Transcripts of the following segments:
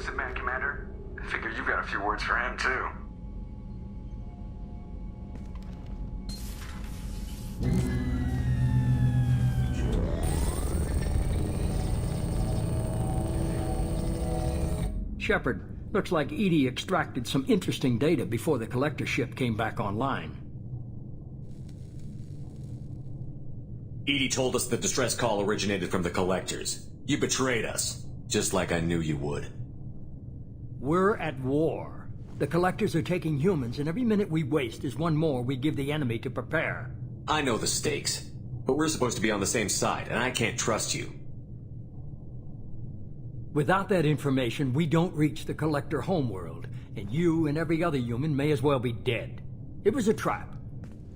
elusive man, Commander. I figure you've got a few words for him, too. Shepard, looks like Edie extracted some interesting data before the collector ship came back online. Edie told us the distress call originated from the collectors. You betrayed us, just like I knew you would. We're at war. The collectors are taking humans, and every minute we waste is one more we give the enemy to prepare. I know the stakes, but we're supposed to be on the same side, and I can't trust you. Without that information, we don't reach the collector homeworld, and you and every other human may as well be dead. It was a trap,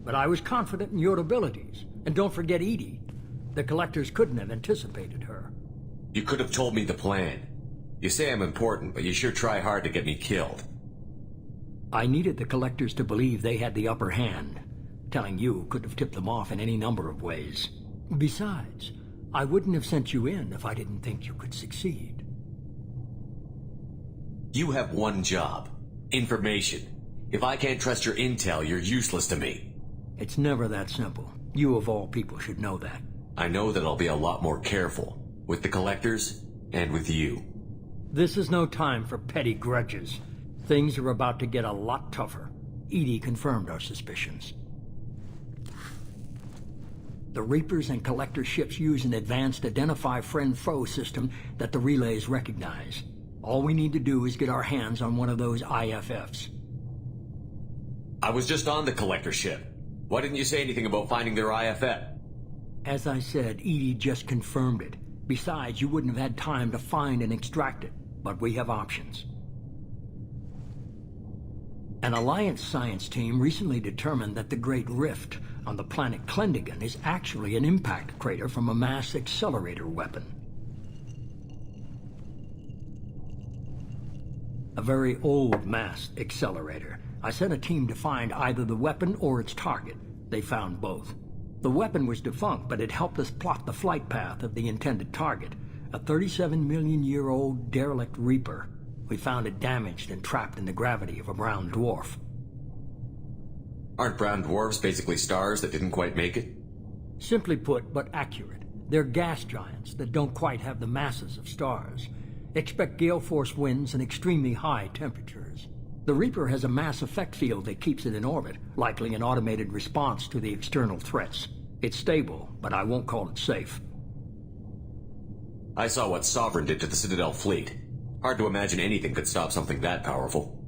but I was confident in your abilities. And don't forget Edie. The collectors couldn't have anticipated her. You could have told me the plan. You say I'm important, but you sure try hard to get me killed. I needed the collectors to believe they had the upper hand. Telling you could have tipped them off in any number of ways. Besides, I wouldn't have sent you in if I didn't think you could succeed. You have one job. Information. If I can't trust your intel, you're useless to me. It's never that simple. You of all people should know that. I know that I'll be a lot more careful. With the collectors, and with you. This is no time for petty grudges. Things are about to get a lot tougher. Edie confirmed our suspicions. The Reapers and Collector ships use an advanced Identify Friend-Foe system that the relays recognize. All we need to do is get our hands on one of those IFFs. I was just on the Collector ship. Why didn't you say anything about finding their IFF? As I said, Edie just confirmed it. Besides, you wouldn't have had time to find and extract it. But we have options. An Alliance science team recently determined that the Great Rift on the planet Klendigan is actually an impact crater from a mass accelerator weapon. A very old mass accelerator. I sent a team to find either the weapon or its target. They found both. The weapon was defunct, but it helped us plot the flight path of the intended target, a 37-million-year-old derelict Reaper. We found it damaged and trapped in the gravity of a brown dwarf. Aren't brown dwarfs basically stars that didn't quite make it? Simply put, but accurate. They're gas giants that don't quite have the masses of stars. Expect gale force winds and extremely high temperatures. The Reaper has a mass effect field that keeps it in orbit, likely an automated response to the external threats. It's stable, but I won't call it safe. I saw what Sovereign did to the Citadel fleet. Hard to imagine anything could stop something that powerful.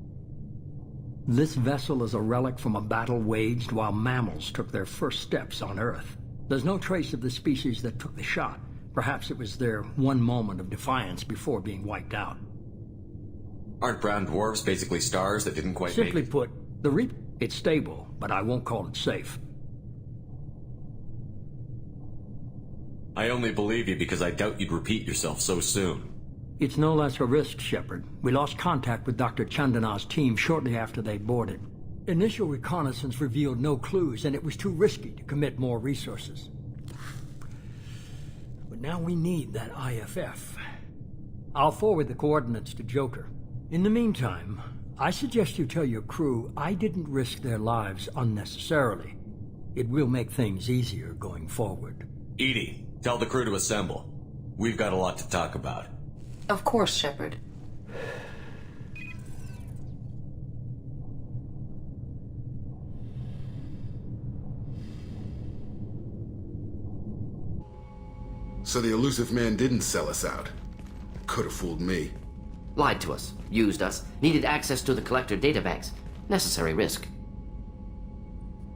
This vessel is a relic from a battle waged while mammals took their first steps on Earth. There's no trace of the species that took the shot. Perhaps it was their one moment of defiance before being wiped out. Aren't brown dwarfs basically stars that didn't quite make it? Simply put, the Reaper... It's stable, but I won't call it safe. I only believe you because I doubt you'd repeat yourself so soon. It's no less a risk, Shepard. We lost contact with Dr. Chandana's team shortly after they boarded. Initial reconnaissance revealed no clues, and it was too risky to commit more resources. But now we need that IFF. I'll forward the coordinates to Joker. In the meantime, I suggest you tell your crew I didn't risk their lives unnecessarily. It will make things easier going forward. Edie, tell the crew to assemble. We've got a lot to talk about. Of course, Shepard. So the elusive man didn't sell us out. Could have fooled me. Lied to us, used us, needed access to the Collector databanks. Necessary risk.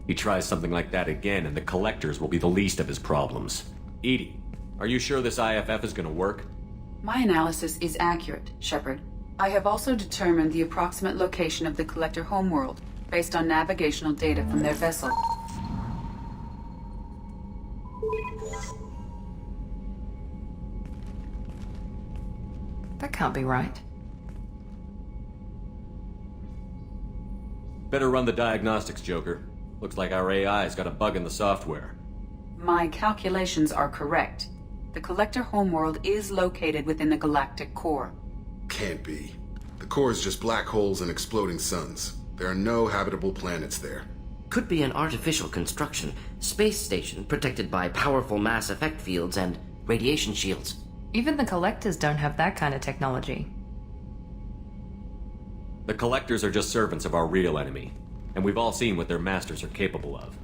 He tries something like that again, and the Collectors will be the least of his problems. Edie, are you sure this IFF is gonna work? My analysis is accurate, Shepard. I have also determined the approximate location of the Collector homeworld, based on navigational data from their vessel. That can't be right. Better run the diagnostics, Joker. Looks like our AI's got a bug in the software. My calculations are correct. The Collector homeworld is located within the galactic core. Can't be. The core is just black holes and exploding suns. There are no habitable planets there. Could be an artificial construction, space station protected by powerful mass effect fields and radiation shields. Even the collectors don't have that kind of technology. The collectors are just servants of our real enemy, and we've all seen what their masters are capable of.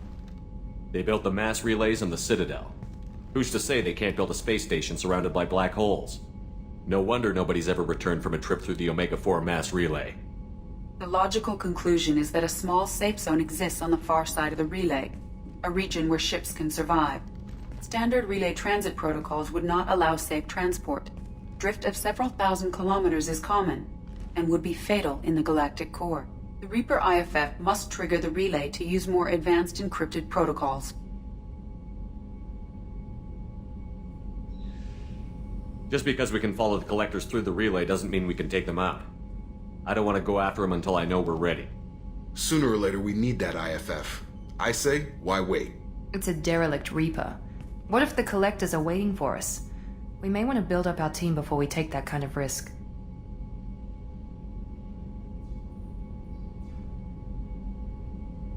They built the mass relays on the Citadel. Who's to say they can't build a space station surrounded by black holes? No wonder nobody's ever returned from a trip through the Omega-4 mass relay. The logical conclusion is that a small safe zone exists on the far side of the relay, a region where ships can survive. Standard relay transit protocols would not allow safe transport. Drift of several thousand kilometers is common, and would be fatal in the galactic core. The Reaper IFF must trigger the relay to use more advanced encrypted protocols. Just because we can follow the collectors through the relay doesn't mean we can take them out. I don't want to go after them until I know we're ready. Sooner or later, we need that IFF. I say, why wait? It's a derelict Reaper. What if the collectors are waiting for us? We may want to build up our team before we take that kind of risk.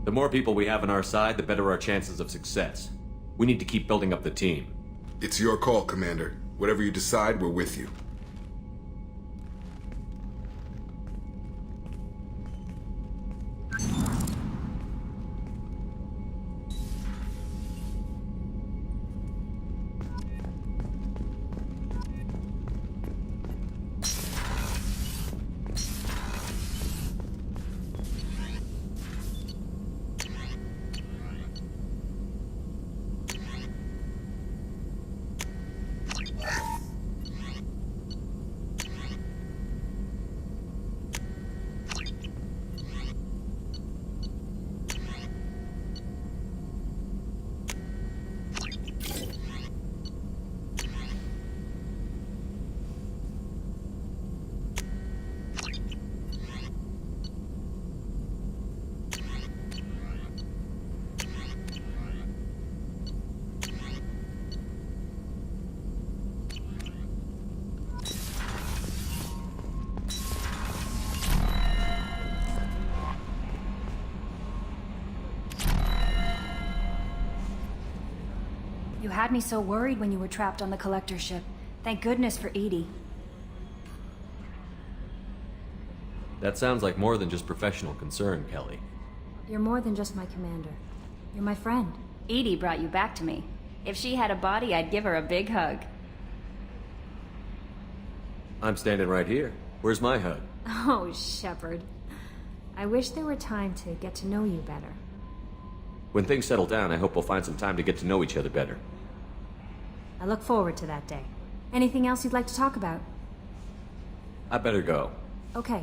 The more people we have on our side, the better our chances of success. We need to keep building up the team. It's your call, Commander. Whatever you decide, we're with you. You had me so worried when you were trapped on the collector ship. Thank goodness for Edie. That sounds like more than just professional concern, Kelly. You're more than just my commander. You're my friend. Edie brought you back to me. If she had a body, I'd give her a big hug. I'm standing right here. Where's my hug? Oh, Shepard. I wish there were time to get to know you better. When things settle down, I hope we'll find some time to get to know each other better. I look forward to that day. Anything else you'd like to talk about? I better go. Okay.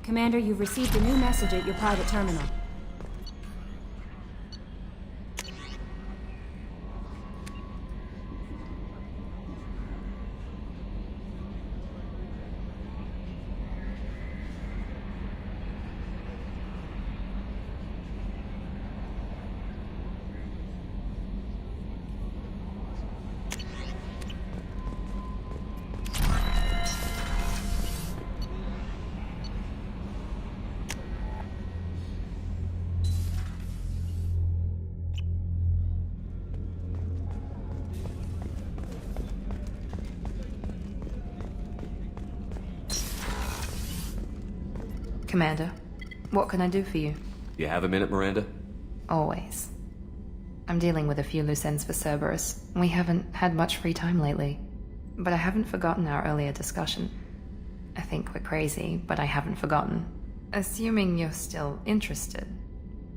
Commander, you've received a new message at your private terminal. Commander, what can I do for you? You have a minute, Miranda? Always. I'm dealing with a few loose ends for Cerberus. We haven't had much free time lately. But I haven't forgotten our earlier discussion. I think we're crazy, but I haven't forgotten. Assuming you're still interested.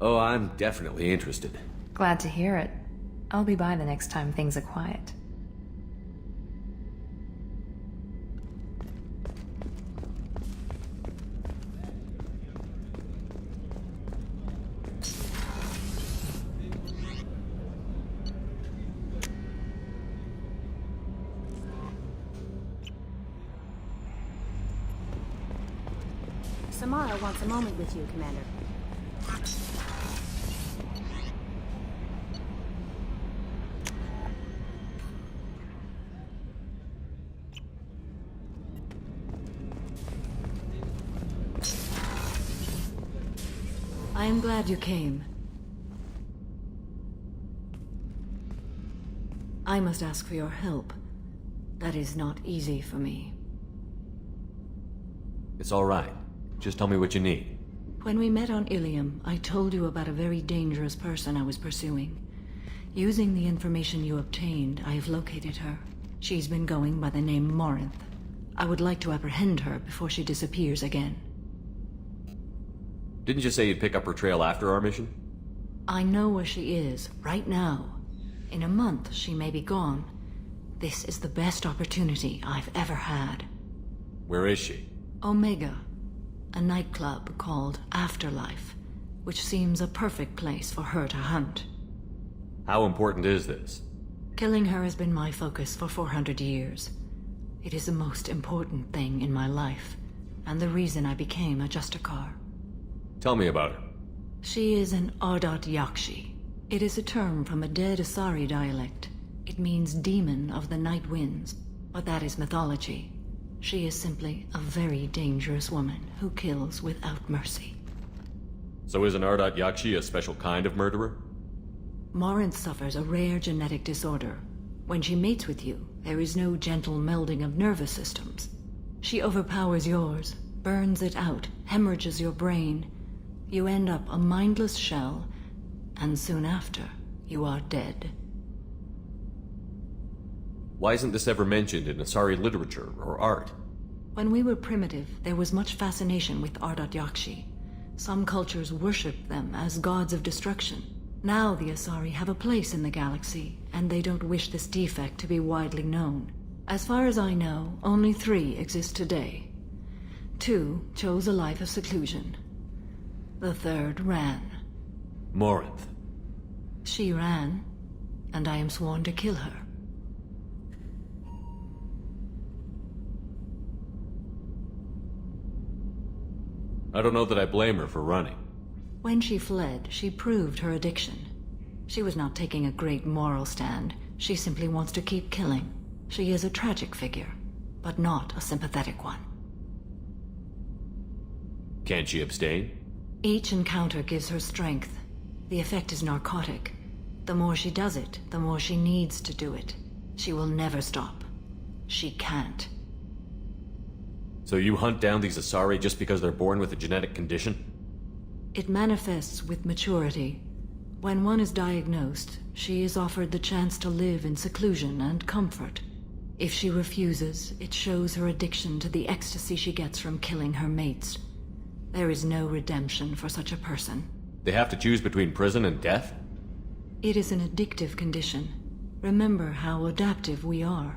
Oh, I'm definitely interested. Glad to hear it. I'll be by the next time things are quiet. Samara wants a moment with you, Commander. I am glad you came. I must ask for your help. That is not easy for me. It's all right. Just tell me what you need. When we met on Ilium, I told you about a very dangerous person I was pursuing. Using the information you obtained, I have located her. She's been going by the name Morinth. I would like to apprehend her before she disappears again. Didn't you say you'd pick up her trail after our mission? I know where she is, right now. In a month, she may be gone. This is the best opportunity I've ever had. Where is she? Omega, a nightclub called Afterlife, which seems a perfect place for her to hunt. How important is this? Killing her has been my focus for 400 years. It is the most important thing in my life, and the reason I became a Justicar. Tell me about her. She is an Ardat Yakshi. It is a term from a dead Asari dialect. It means demon of the night winds, but that is mythology. She is simply a very dangerous woman who kills without mercy. So is an Ardat Yakshi a special kind of murderer? Morinth suffers a rare genetic disorder. When she mates with you, there is no gentle melding of nervous systems. She overpowers yours, burns it out, hemorrhages your brain. You end up a mindless shell, and soon after, you are dead. Why isn't this ever mentioned in Asari literature or art? When we were primitive, there was much fascination with Ardat Yakshi. Some cultures worshipped them as gods of destruction. Now the Asari have a place in the galaxy, and they don't wish this defect to be widely known. As far as I know, only 3 exist today. 2 chose a life of seclusion. The 3rd ran. Morinth. She ran, and I am sworn to kill her. I don't know that I blame her for running. When she fled, she proved her addiction. She was not taking a great moral stand. She simply wants to keep killing. She is a tragic figure, but not a sympathetic one. Can't she abstain? Each encounter gives her strength. The effect is narcotic. The more she does it, the more she needs to do it. She will never stop. She can't. So you hunt down these Asari just because they're born with a genetic condition? It manifests with maturity. When one is diagnosed, she is offered the chance to live in seclusion and comfort. If she refuses, it shows her addiction to the ecstasy she gets from killing her mates. There is no redemption for such a person. They have to choose between prison and death? It is an addictive condition. Remember how adaptive we are.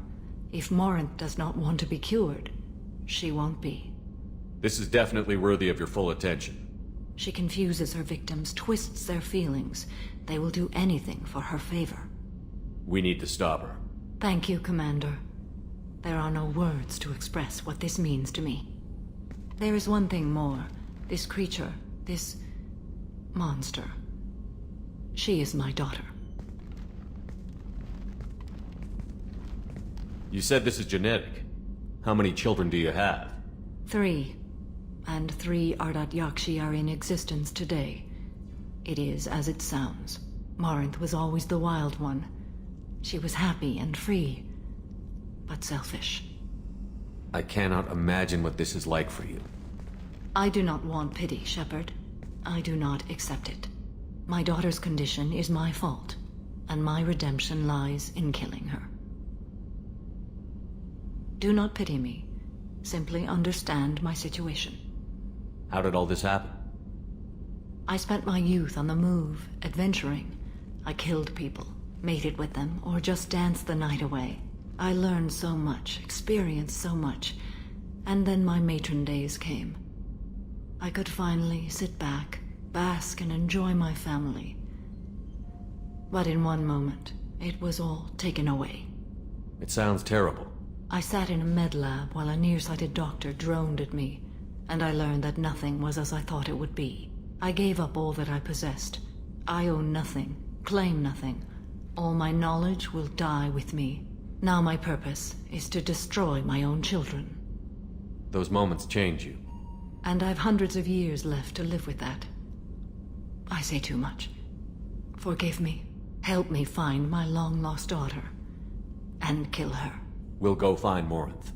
If Morinth does not want to be cured, she won't be. This is definitely worthy of your full attention. She confuses her victims, twists their feelings. They will do anything for her favor. We need to stop her. Thank you, Commander. There are no words to express what this means to me. There is one thing more. This creature, this monster. She is my daughter. You said this is genetic. How many children do you have? 3. And 3 Ardat Yakshi are in existence today. It is as it sounds. Morinth was always the wild one. She was happy and free, but selfish. I cannot imagine what this is like for you. I do not want pity, Shepard. I do not accept it. My daughter's condition is my fault, and my redemption lies in killing her. Do not pity me. Simply understand my situation. How did all this happen? I spent my youth on the move, adventuring. I killed people, mated with them, or just danced the night away. I learned so much, experienced so much, and then my matron days came. I could finally sit back, bask and enjoy my family. But in one moment, it was all taken away. It sounds terrible. I sat in a med lab while a nearsighted doctor droned at me, and I learned that nothing was as I thought it would be. I gave up all that I possessed. I own nothing, claim nothing. All my knowledge will die with me. Now my purpose is to destroy my own children. Those moments change you. And I've hundreds of years left to live with that. I say too much. Forgive me. Help me find my long-lost daughter. And kill her. We'll go find Morinth.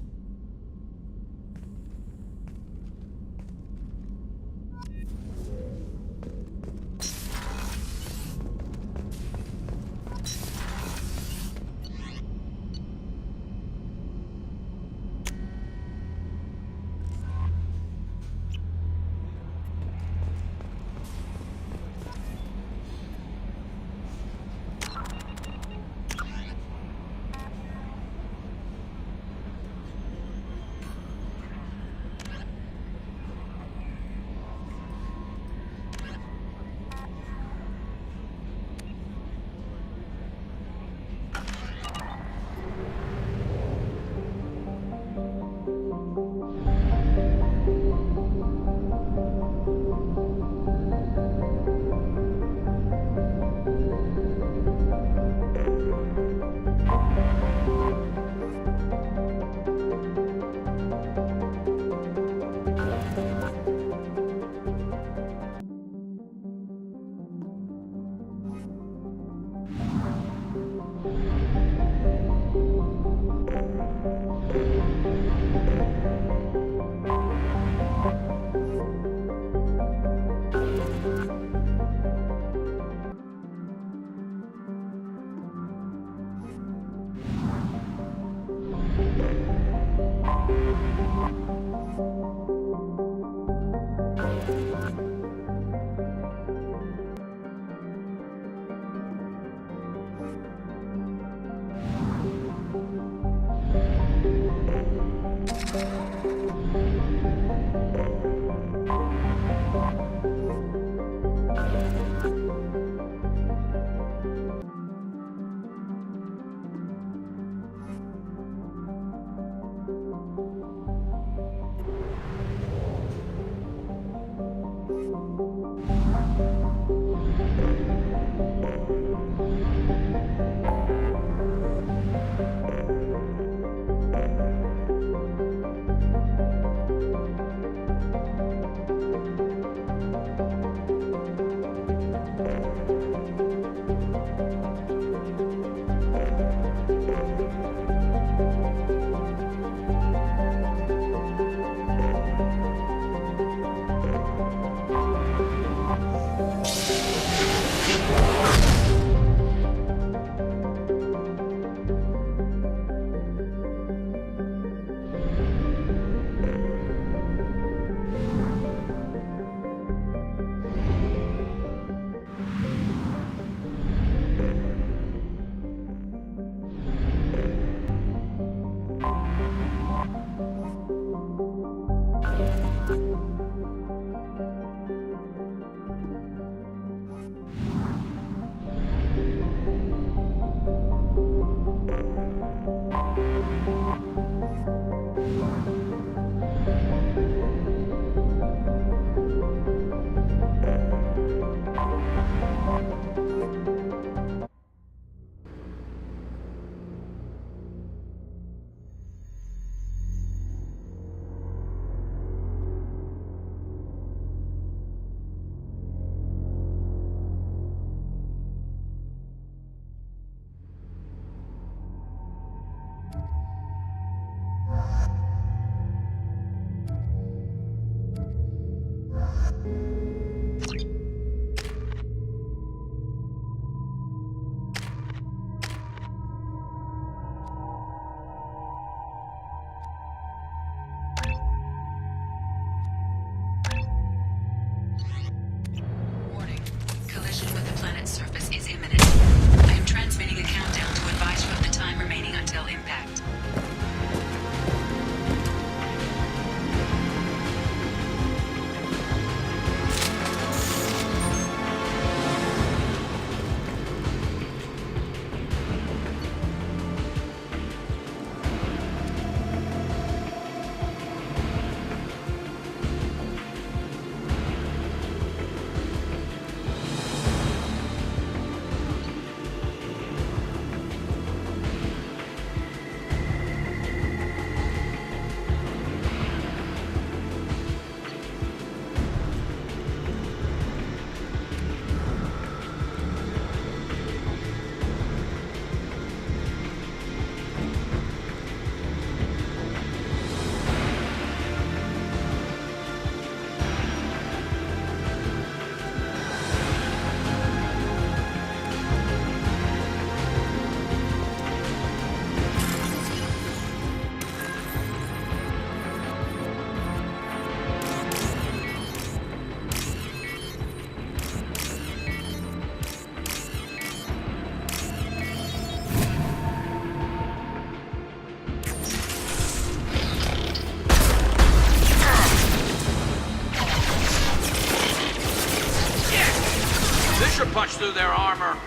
punch through their armor.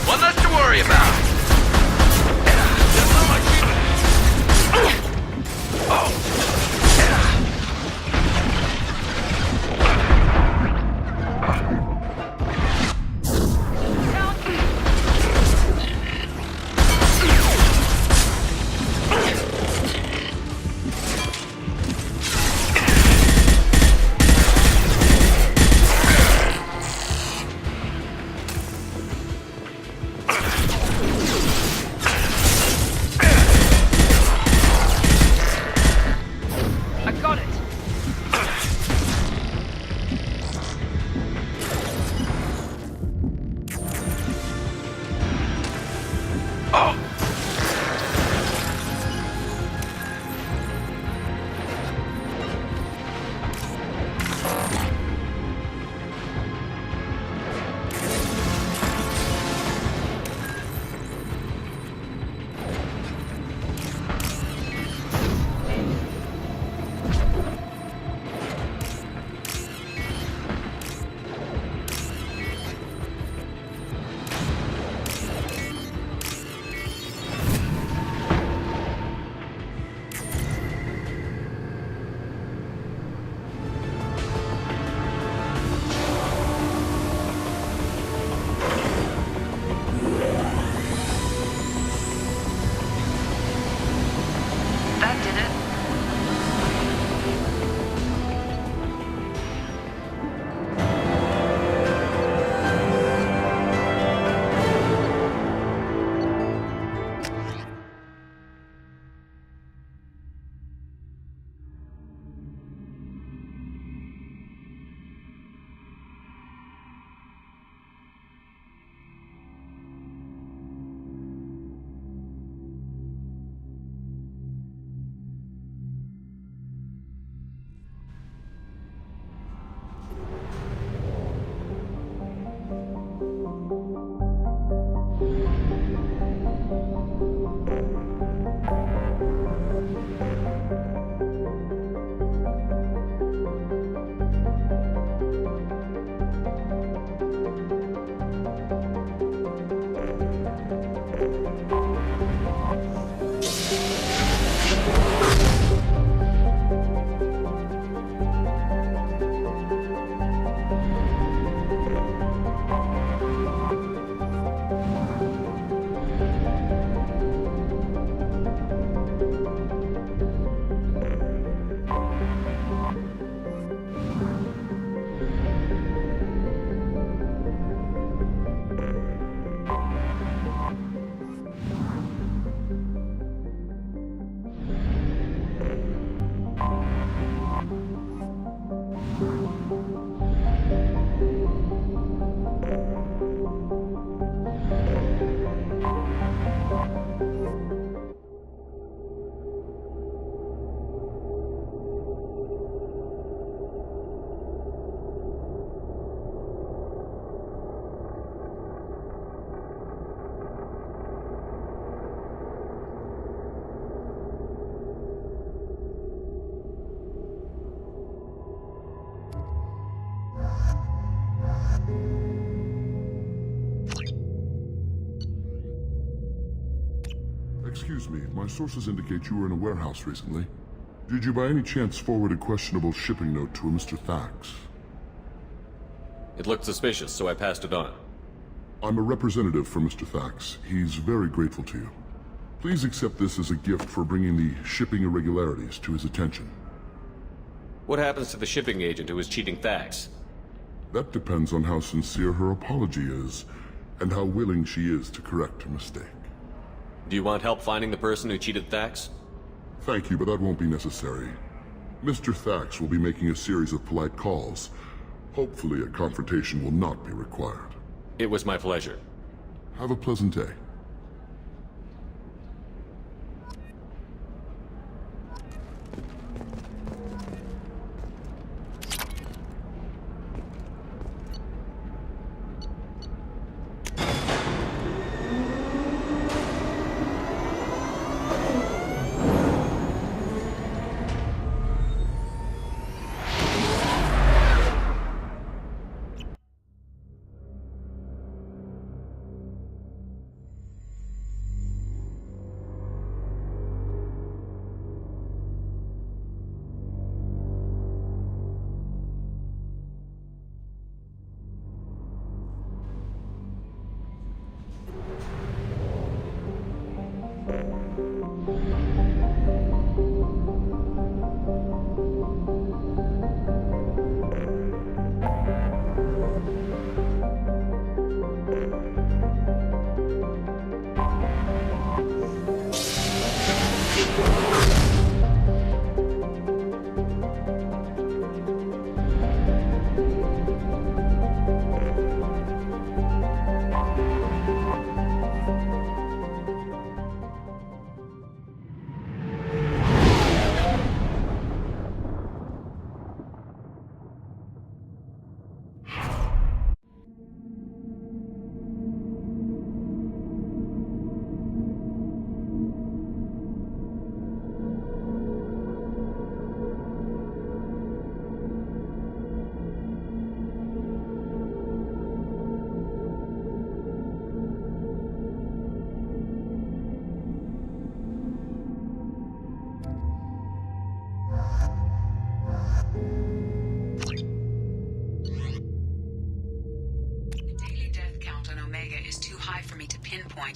One less to worry about. Excuse me, my sources indicate you were in a warehouse recently. Did you by any chance forward a questionable shipping note to a Mr. Thax? It looked suspicious, so I passed it on. I'm a representative for Mr. Thax. He's very grateful to you. Please accept this as a gift for bringing the shipping irregularities to his attention. What happens to the shipping agent who was cheating Thax? That depends on how sincere her apology is, and how willing she is to correct her mistake. Do you want help finding the person who cheated Thax? Thank you, but that won't be necessary. Mr. Thax will be making a series of polite calls. Hopefully a confrontation will not be required. It was my pleasure. Have a pleasant day.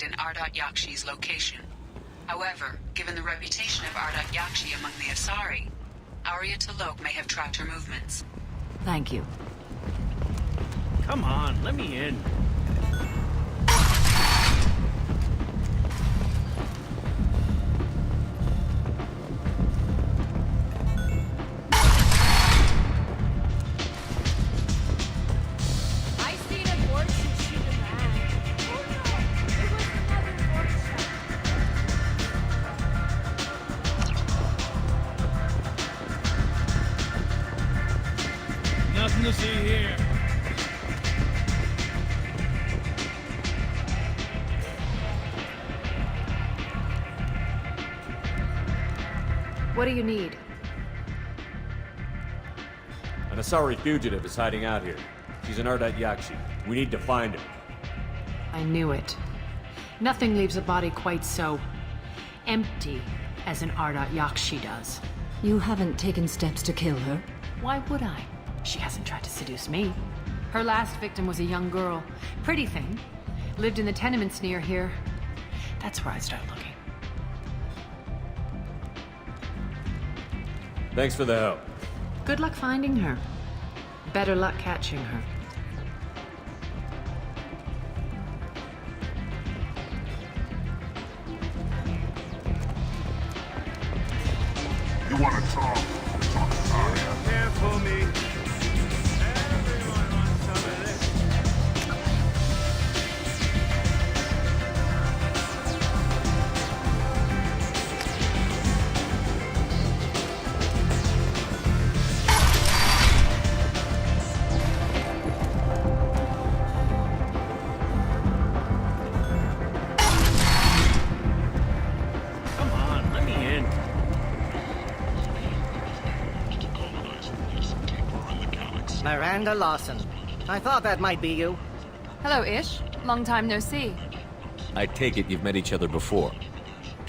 In Ardat-Yakshi's location. However, given the reputation of Ardat-Yakshi among the Asari, Arya T'Loak may have tracked her movements. Thank you. Come on, let me in. Nothing to see here. What do you need? An Asari fugitive is hiding out here. She's an Ardat-Yakshi. We need to find her. I knew it. Nothing leaves a body quite so empty as an Ardat-Yakshi does. You haven't taken steps to kill her? Why would I? She hasn't tried to seduce me. Her last victim was a young girl. Pretty thing. Lived in the tenements near here. That's where I start looking. Thanks for the help. Good luck finding her. Better luck catching her. You want to talk? Talk, Arya. Careful, me. Everyone wants some of this. Come on, let me in. Miranda Lawson. I thought that might be you. Hello, Ish. Long time no see. I take it you've met each other before.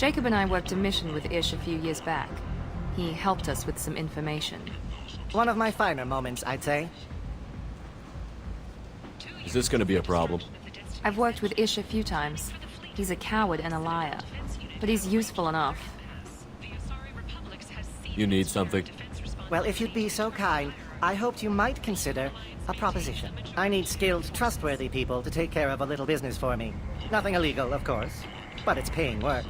Jacob and I worked a mission with Ish a few years back. He helped us with some information. One of my finer moments, I'd say. Is this gonna be a problem? I've worked with Ish a few times. He's a coward and a liar, but he's useful enough. You need something? Well, if you'd be so kind, I hoped you might consider a proposition. I need skilled, trustworthy people to take care of a little business for me. Nothing illegal, of course, but it's paying work.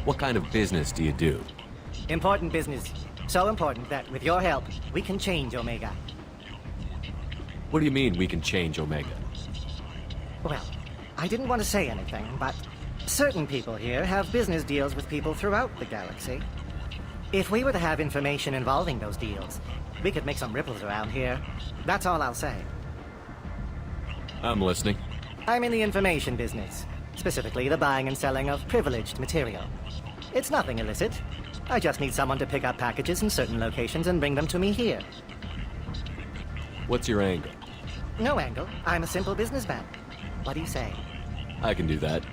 What kind of business do you do? Important business. So important that, with your help, we can change Omega. What do you mean we can change Omega? Well, I didn't want to say anything, but certain people here have business deals with people throughout the galaxy. If we were to have information involving those deals, we could make some ripples around here. That's all I'll say. I'm listening. I'm in the information business, specifically the buying and selling of privileged material. It's nothing illicit. I just need someone to pick up packages in certain locations and bring them to me here. What's your angle? No angle. I'm a simple businessman. What do you say? I can do that.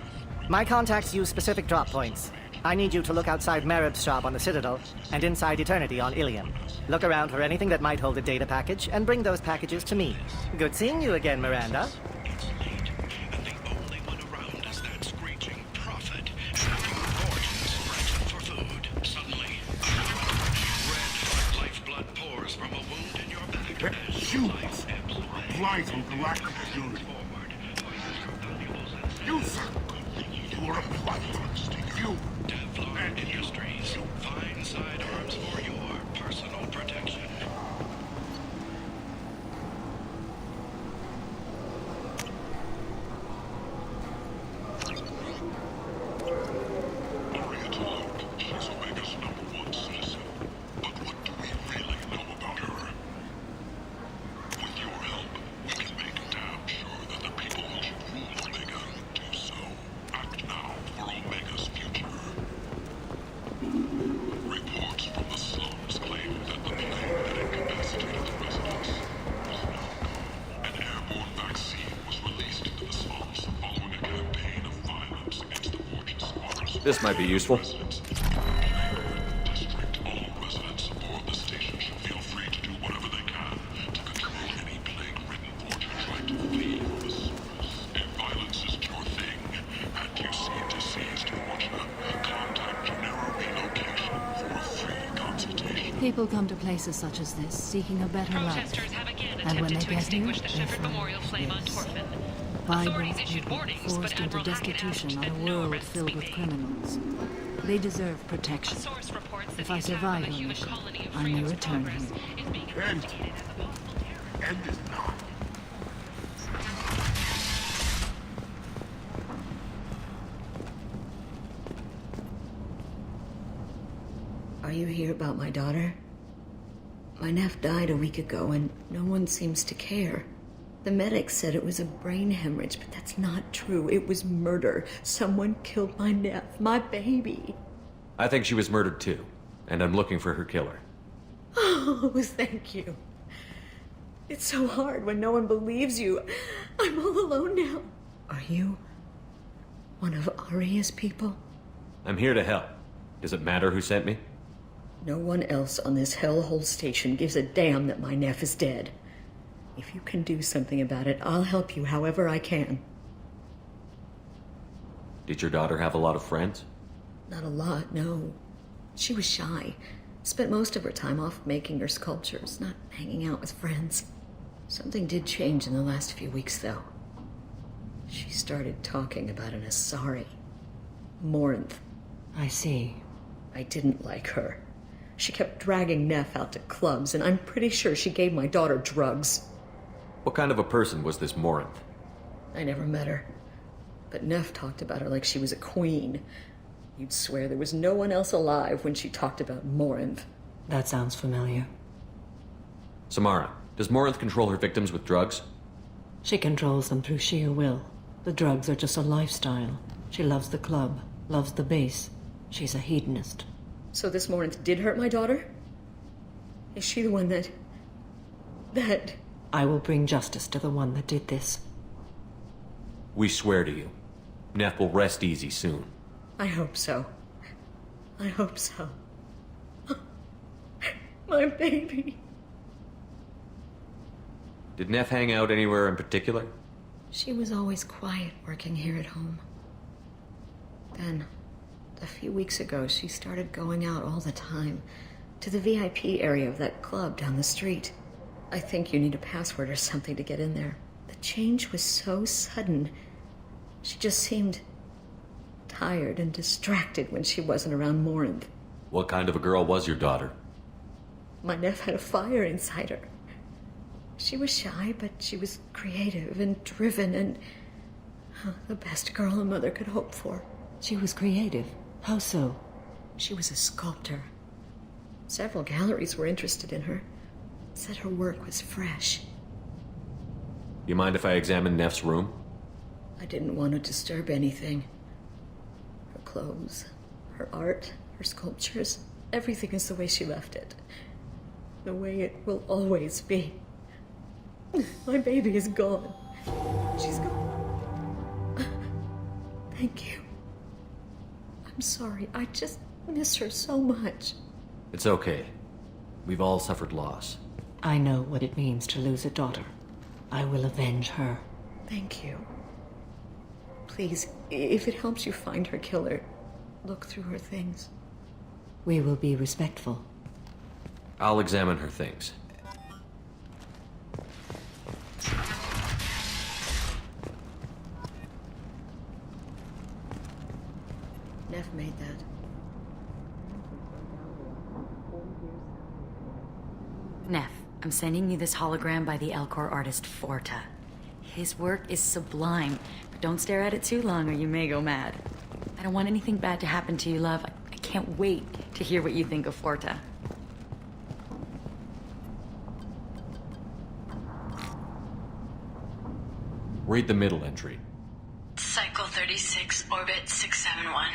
My contacts use specific drop points. I need you to look outside Merib's shop on the Citadel and inside Eternity on Ilium. Look around for anything that might hold a data package and bring those packages to me. Good seeing you again, Miranda. Shoot! Flies from galactic unit. You, sir! You are a blight. You and Industries. Fine sidearms for your personal protection. She's Omega's #1 citizen. But what do we really know about her? With your help, we can make damn sure that the people who should rule Omega do so. Act now for Omega's future. Reports from the slums claim that the plane that incapacitated the residents was now an airborne vaccine was released into the slums following a campaign of violence against the fortune smarters. This might be useful. People come to places such as this, seeking a better life. And when they get here, they find this. Vibrant people forced into destitution on a world filled with criminals. They deserve protection. If I survive on mission, I may return here. End is not. Are you here about my daughter? My nephew died a week ago and no one seems to care. The medics said it was a brain hemorrhage, but that's not true. It was murder. Someone killed my nephew, my baby. I think she was murdered too, and I'm looking for her killer. Oh, thank you. It's so hard when no one believes you. I'm all alone now. Are you one of Aria's people? I'm here to help. Does it matter who sent me? No one else on this hellhole station gives a damn that my nephew is dead. If you can do something about it, I'll help you however I can. Did your daughter have a lot of friends? Not a lot, no. She was shy. Spent most of her time off making her sculptures, not hanging out with friends. Something did change in the last few weeks, though. She started talking about an Asari. Morinth. I see. I didn't like her. She kept dragging Neff out to clubs, and I'm pretty sure she gave my daughter drugs. What kind of a person was this Morinth? I never met her. But Neff talked about her like she was a queen. You'd swear there was no one else alive when she talked about Morinth. That sounds familiar. Samara, does Morinth control her victims with drugs? She controls them through sheer will. The drugs are just a lifestyle. She loves the club, loves the base. She's a hedonist. So this Morinth did hurt my daughter? Is she the one that... I will bring justice to the one that did this. We swear to you. Neff will rest easy soon. I hope so. I hope so. My baby. Did Neff hang out anywhere in particular? She was always quiet working here at home. Then, a few weeks ago, she started going out all the time to the VIP area of that club down the street. I think you need a password or something to get in there. The change was so sudden. She just seemed tired and distracted when she wasn't around Morinth. What kind of a girl was your daughter? My Neff had a fire inside her. She was shy, but she was creative and driven and the best girl a mother could hope for. She was creative? How so? She was a sculptor. Several galleries were interested in her. Said her work was fresh. You mind if I examine Neff's room? I didn't want to disturb anything. Her clothes, her art, her sculptures, everything is the way she left it. The way it will always be. My baby is gone. She's gone. Thank you. I'm sorry. I just miss her so much. It's okay. We've all suffered loss. I know what it means to lose a daughter. I will avenge her. Thank you. Please, if it helps you find her killer, look through her things. We will be respectful. I'll examine her things. Neff made that. Neff, I'm sending you this hologram by the Elcor artist Forta. His work is sublime, but don't stare at it too long or you may go mad. I don't want anything bad to happen to you, love. I can't wait to hear what you think of Forta. Read the middle entry. Cycle 36, orbit 671.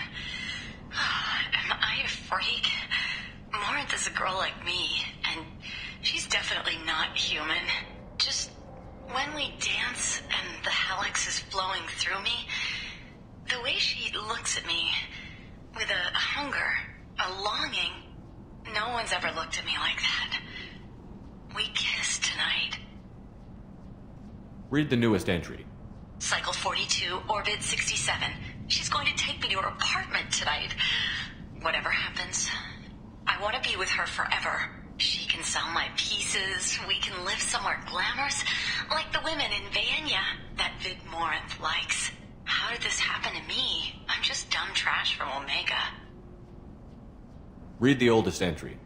Am I a freak? Morinth is a girl like me, and she's definitely not human. Just when we dance and the helix is flowing through me, the way she looks at me with a hunger, a longing, no one's ever looked at me like that. We kissed tonight. Read the newest entry. Cycle 42, orbit 67. She's going to take me to her apartment tonight. Whatever happens, I want to be with her forever. She can sell my pieces. We can live somewhere glamorous, like the women in Via that Vid Morinth likes. How did this happen to me? I'm just dumb trash from Omega. Read the oldest entry.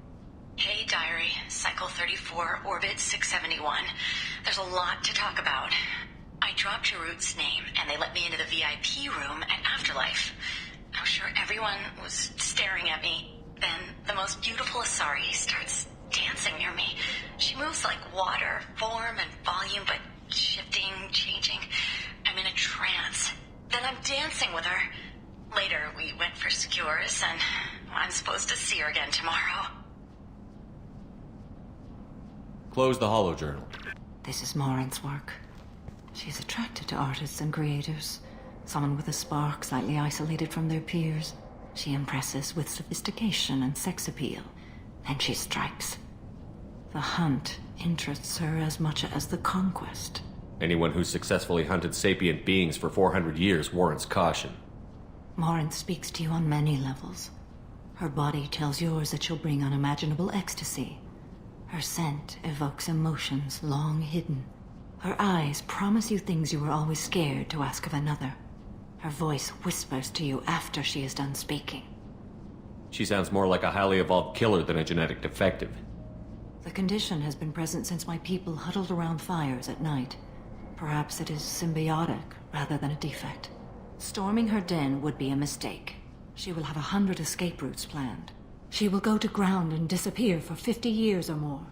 Hey, diary. Cycle 34, orbit 671. There's a lot to talk about. I dropped Jarut's name, and they let me into the VIP room at Afterlife. I'm sure everyone was staring at me. Then the most beautiful Asari starts dancing near me. She moves like water, form and volume, but shifting, changing. I'm in a trance. Then I'm dancing with her. Later, we went for skewers, and I'm supposed to see her again tomorrow. Close the holojournal. This is Morinth's work. She is attracted to artists and creators. Someone with a spark, slightly isolated from their peers. She impresses with sophistication and sex appeal. Then she strikes. The hunt interests her as much as the conquest. Anyone who's successfully hunted sapient beings for 400 years warrants caution. Morinth speaks to you on many levels. Her body tells yours that she'll bring unimaginable ecstasy. Her scent evokes emotions long hidden. Her eyes promise you things you were always scared to ask of another. Her voice whispers to you after she is done speaking. She sounds more like a highly evolved killer than a genetic defective. The condition has been present since my people huddled around fires at night. Perhaps it is symbiotic rather than a defect. Storming her den would be a mistake. She will have 100 escape routes planned. She will go to ground and disappear for 50 years or more.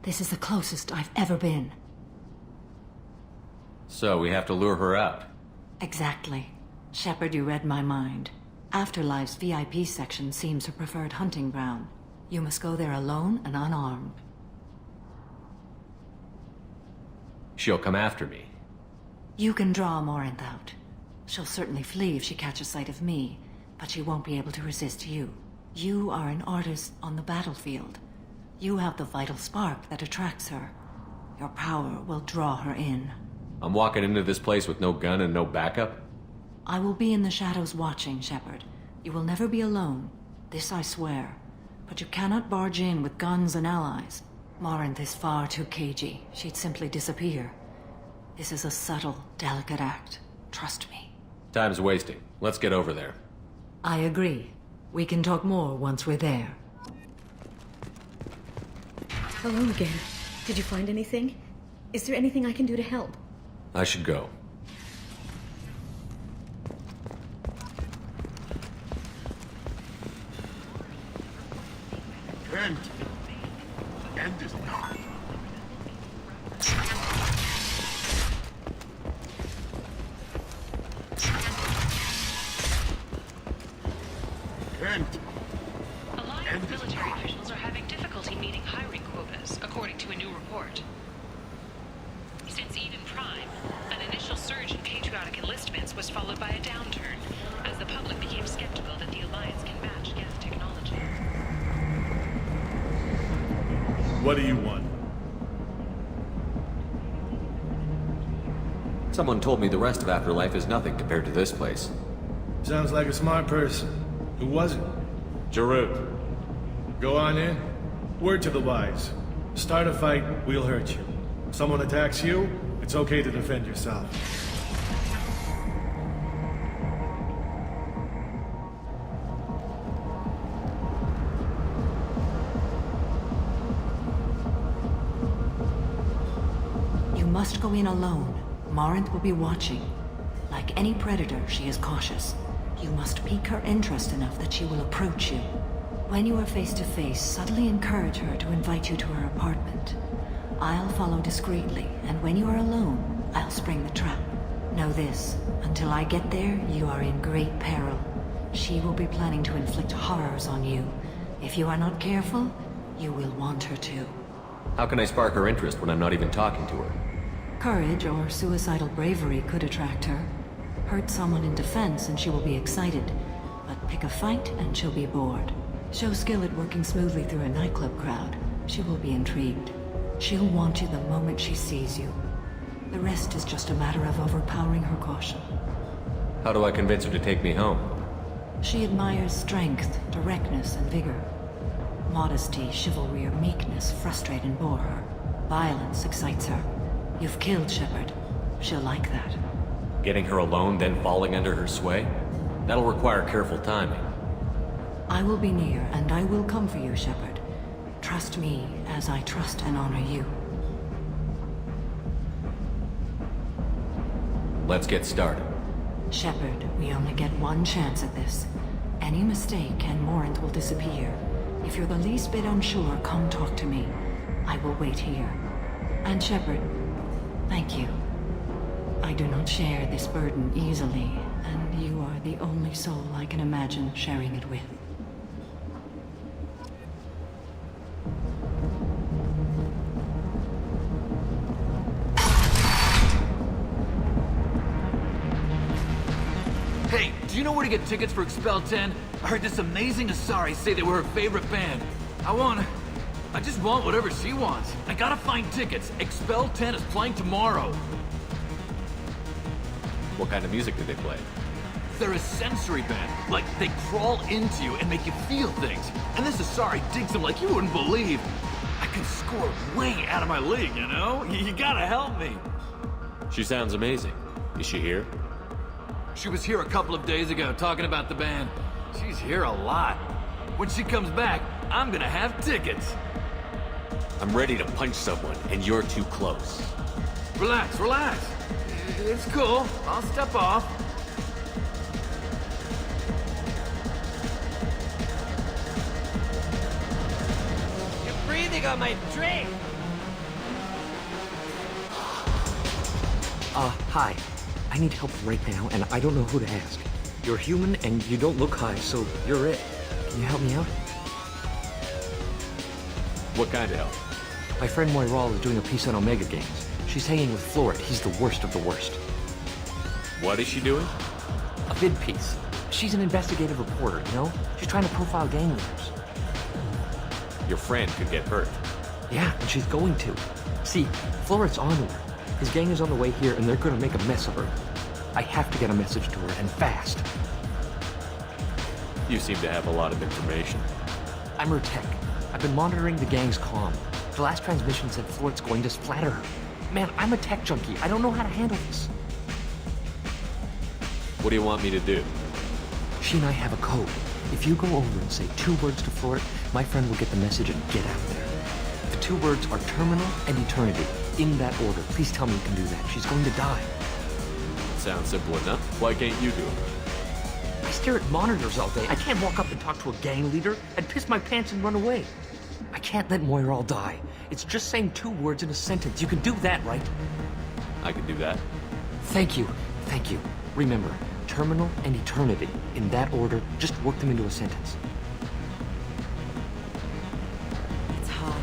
This is the closest I've ever been. So we have to lure her out. Exactly. Shepard, you read my mind. Afterlife's VIP section seems her preferred hunting ground. You must go there alone and unarmed. She'll come after me. You can draw Morinth out. She'll certainly flee if she catches sight of me, but she won't be able to resist you. You are an artist on the battlefield. You have the vital spark that attracts her. Your power will draw her in. I'm walking into this place with no gun and no backup? I will be in the shadows watching, Shepard. You will never be alone. This I swear. But you cannot barge in with guns and allies. Morinth is far too cagey. She'd simply disappear. This is a subtle, delicate act. Trust me. Time's wasting. Let's get over there. I agree. We can talk more once we're there. Hello again. Did you find anything? Is there anything I can do to help? I should go. End. End is not. End. Alliance military officials are having difficulty meeting hiring quotas, according to a new report. Since Eden Prime, an initial surge in patriotic enlistments was followed by a downturn, as the public became skeptical that the Alliance can match Geth technology. What do you want? Someone told me the rest of Afterlife is nothing compared to this place. Sounds like a smart person. Who was it? Jarut. Go on in. Word to the wise. Start a fight, we'll hurt you. Someone attacks you, it's okay to defend yourself. You must go in alone. Morinth will be watching. Like any predator, she is cautious. You must pique her interest enough that she will approach you. When you are face to face, subtly encourage her to invite you to her apartment. I'll follow discreetly, and when you are alone, I'll spring the trap. Know this, until I get there, you are in great peril. She will be planning to inflict horrors on you. If you are not careful, you will want her to. How can I spark her interest when I'm not even talking to her? Courage or suicidal bravery could attract her. Hurt someone in defense and she will be excited, but pick a fight and she'll be bored. Show skill at working smoothly through a nightclub crowd. She will be intrigued. She'll want you the moment she sees you. The rest is just a matter of overpowering her caution. How do I convince her to take me home? She admires strength, directness, and vigor. Modesty, chivalry, or meekness frustrate and bore her. Violence excites her. You've killed Shepard. She'll like that. Getting her alone, then falling under her sway? That'll require careful timing. I will be near, and I will come for you, Shepard. Trust me as I trust and honor you. Let's get started. Shepard, we only get one chance at this. Any mistake and Morinth will disappear. If you're the least bit unsure, come talk to me. I will wait here. And Shepard, thank you. I do not share this burden easily, and you are the only soul I can imagine sharing it with. Hey, do you know where to get tickets for Expel 10? I heard this amazing Asari say they were her favorite band. I just want whatever she wants. I gotta find tickets. Expel 10 is playing tomorrow. What kind of music do they play? They're a sensory band. Like, they crawl into you and make you feel things. And this Asari digs them like you wouldn't believe. I can score way out of my league, you know? You gotta help me. She sounds amazing. Is she here? She was here a couple of days ago talking about the band. She's here a lot. When she comes back, I'm gonna have tickets. I'm ready to punch someone, and you're too close. Relax, relax. It's cool. I'll step off. You're breathing on my drink! Hi. I need help right now, and I don't know who to ask. You're human, and you don't look high, so you're it. Can you help me out? What kind of help? My friend Moiral is doing a piece on Omega games. She's hanging with Florid. He's the worst of the worst. What is she doing? A vid piece. She's an investigative reporter, you know? She's trying to profile gang leaders. Your friend could get hurt. Yeah, and she's going to. See, Floret's on her. His gang is on the way here, and they're gonna make a mess of her. I have to get a message to her, and fast. You seem to have a lot of information. I'm her tech. I've been monitoring the gang's comm. The last transmission said Floret's going to splatter her. Man, I'm a tech junkie. I don't know how to handle this. What do you want me to do? She and I have a code. If you go over and say 2 words to Floret, my friend will get the message and get out of there. The 2 words are terminal and eternity. In that order. Please tell me you can do that. She's going to die. Sounds simple enough. Why can't you do it? I stare at monitors all day. I can't walk up and talk to a gang leader. I'd piss my pants and run away. I can't let Moira all die. It's just saying 2 words in a sentence. You can do that, right? I can do that. Thank you. Thank you. Remember, terminal and eternity. In that order, just work them into a sentence. It's hot.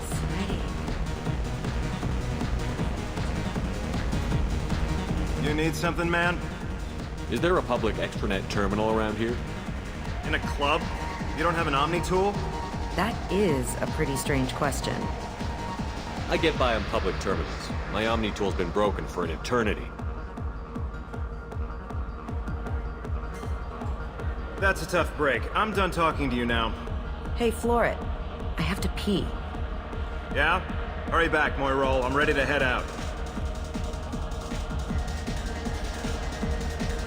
Sweaty. You need something, man? Is there a public extranet terminal around here? In a club? You don't have an Omni tool? That is a pretty strange question. I get by on public terminals. My Omni tool's been broken for an eternity. That's a tough break. I'm done talking to you now. Hey, Floret. I have to pee. Yeah? Hurry back, Moira. I'm ready to head out.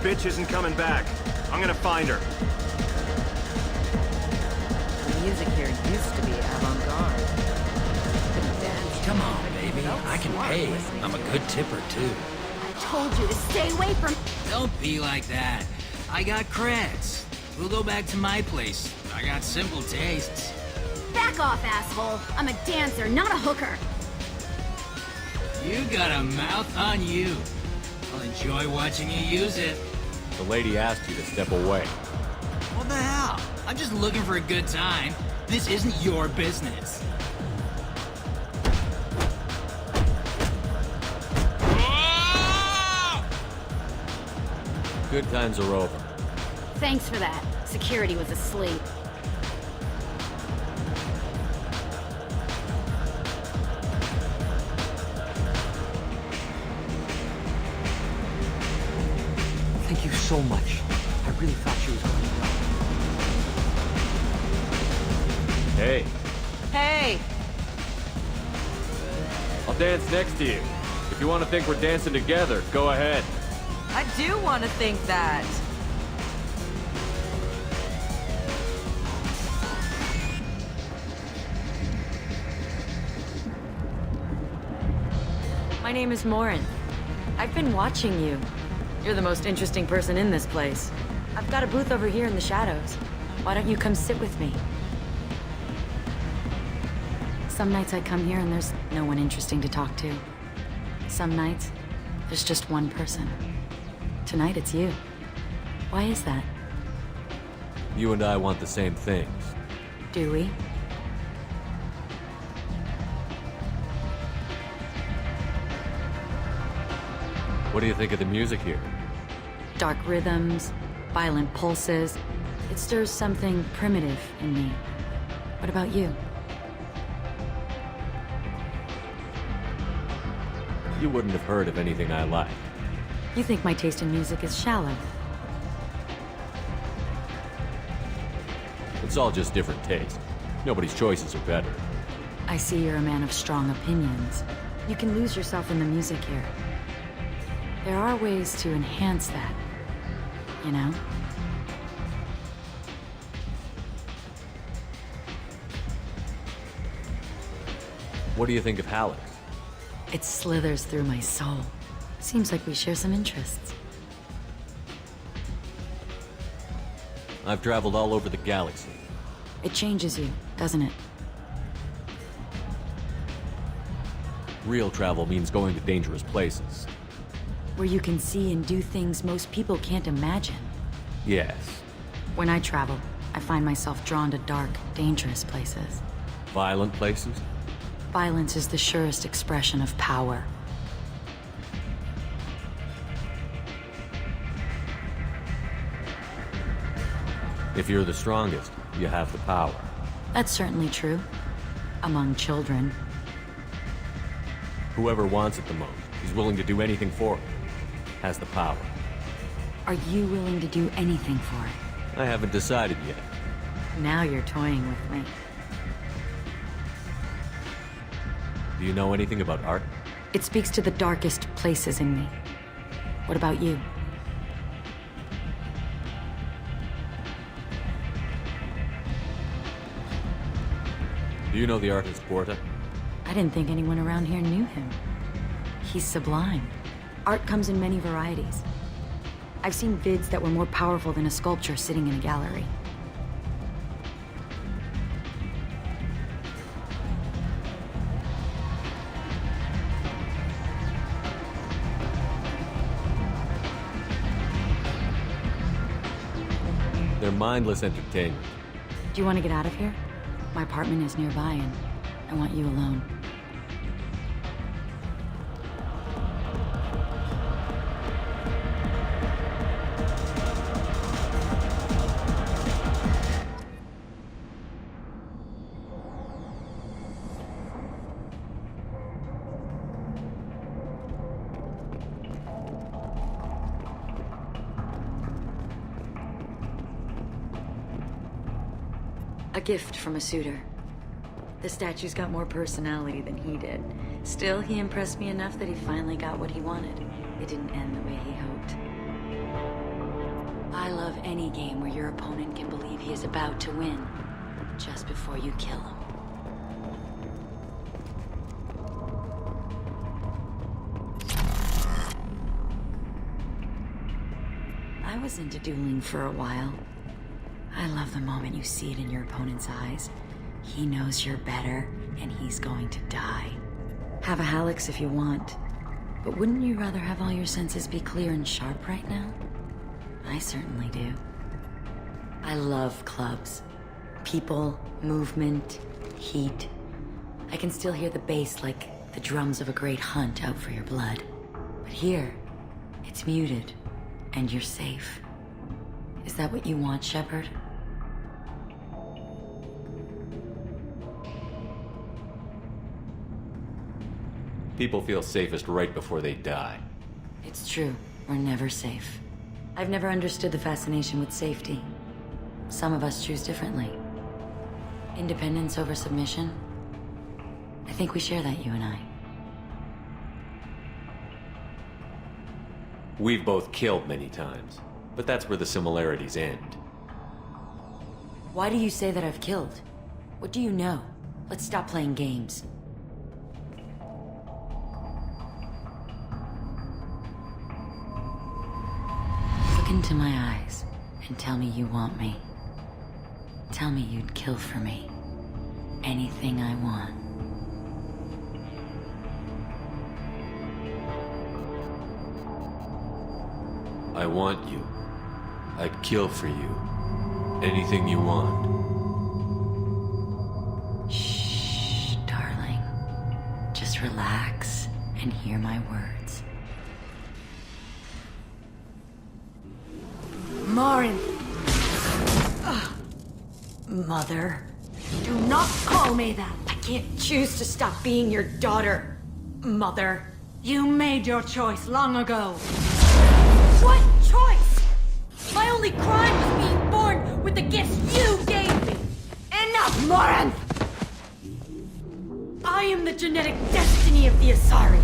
Bitch isn't coming back. I'm gonna find her. The music here used to be avant-garde. Come on, baby. I can pay. I'm a good tipper, too. I told you to stay away from... Don't be like that. I got creds. We'll go back to my place. I got simple tastes. Back off, asshole. I'm a dancer, not a hooker. You got a mouth on you. I'll enjoy watching you use it. The lady asked you to step away. What the hell? I'm just looking for a good time. This isn't your business. Good times are over. Thanks for that. Security was asleep. Thank you so much. I really thought she was going to die. Hey. Hey! I'll dance next to you. If you want to think we're dancing together, go ahead. I do want to think that. My name is Morin. I've been watching you. You're the most interesting person in this place. I've got a booth over here in the shadows. Why don't you come sit with me? Some nights I come here and there's no one interesting to talk to. Some nights, there's just one person. Tonight it's you. Why is that? You and I want the same things. Do we? What do you think of the music here? Dark rhythms, violent pulses. It stirs something primitive in me. What about you? You wouldn't have heard of anything I like. You think my taste in music is shallow. It's all just different taste. Nobody's choices are better. I see you're a man of strong opinions. You can lose yourself in the music here. There are ways to enhance that, you know? What do you think of Hallex? It slithers through my soul. Seems like we share some interests. I've traveled all over the galaxy. It changes you, doesn't it? Real travel means going to dangerous places. Where you can see and do things most people can't imagine. Yes. When I travel, I find myself drawn to dark, dangerous places. Violent places? Violence is the surest expression of power. If you're the strongest, you have the power. That's certainly true. Among children. Whoever wants it the most, is willing to do anything for it, has the power. Are you willing to do anything for it? I haven't decided yet. Now you're toying with me. Do you know anything about art? It speaks to the darkest places in me. What about you? Do you know the artist Porta? I didn't think anyone around here knew him. He's sublime. Art comes in many varieties. I've seen vids that were more powerful than a sculpture sitting in a gallery. They're mindless entertainment. Do you want to get out of here? My apartment is nearby and I want you alone. A gift from a suitor. The statue's got more personality than he did. Still, he impressed me enough that he finally got what he wanted. It didn't end the way he hoped. I love any game where your opponent can believe he is about to win, just before you kill him. I was into dueling for a while. I love the moment you see it in your opponent's eyes. He knows you're better, and he's going to die. Have a Hallex if you want, but wouldn't you rather have all your senses be clear and sharp right now? I certainly do. I love clubs. People, movement, heat. I can still hear the bass like the drums of a great hunt out for your blood. But here, it's muted, and you're safe. Is that what you want, Shepard? People feel safest right before they die. It's true. We're never safe. I've never understood the fascination with safety. Some of us choose differently. Independence over submission? I think we share that, you and I. We've both killed many times, but that's where the similarities end. Why do you say that I've killed? What do you know? Let's stop playing games. Look into my eyes and tell me you want me. Tell me you'd kill for me. Anything I want. I want you. I'd kill for you. Anything you want. Shh, darling. Just relax and hear my words. Marin! Mother. Do not call me that. I can't choose to stop being your daughter, Mother. You made your choice long ago. What choice? My only crime was being born with the gifts you gave me. Enough, Morin! I am the genetic destiny of the Asari,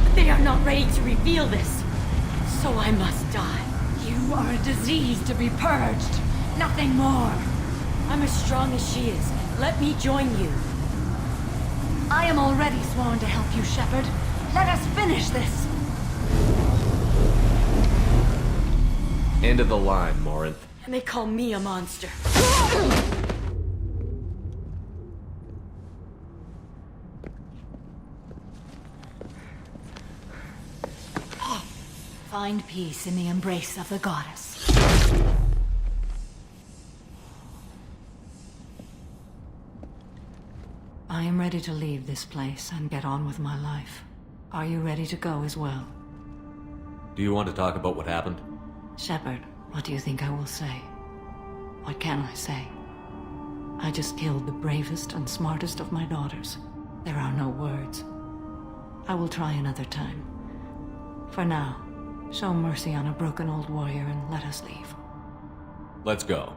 but they are not ready to reveal this, so I must die. You are a disease to be purged. Nothing more. I'm as strong as she is. Let me join you. I am already sworn to help you, Shepard. Let us finish this. End of the line, Morinth. And they call me a monster. Find peace in the embrace of the goddess. I am ready to leave this place and get on with my life. Are you ready to go as well? Do you want to talk about what happened? Shepard, what do you think I will say? What can I say? I just killed the bravest and smartest of my daughters. There are no words. I will try another time. For now, show mercy on a broken old warrior and let us leave. Let's go.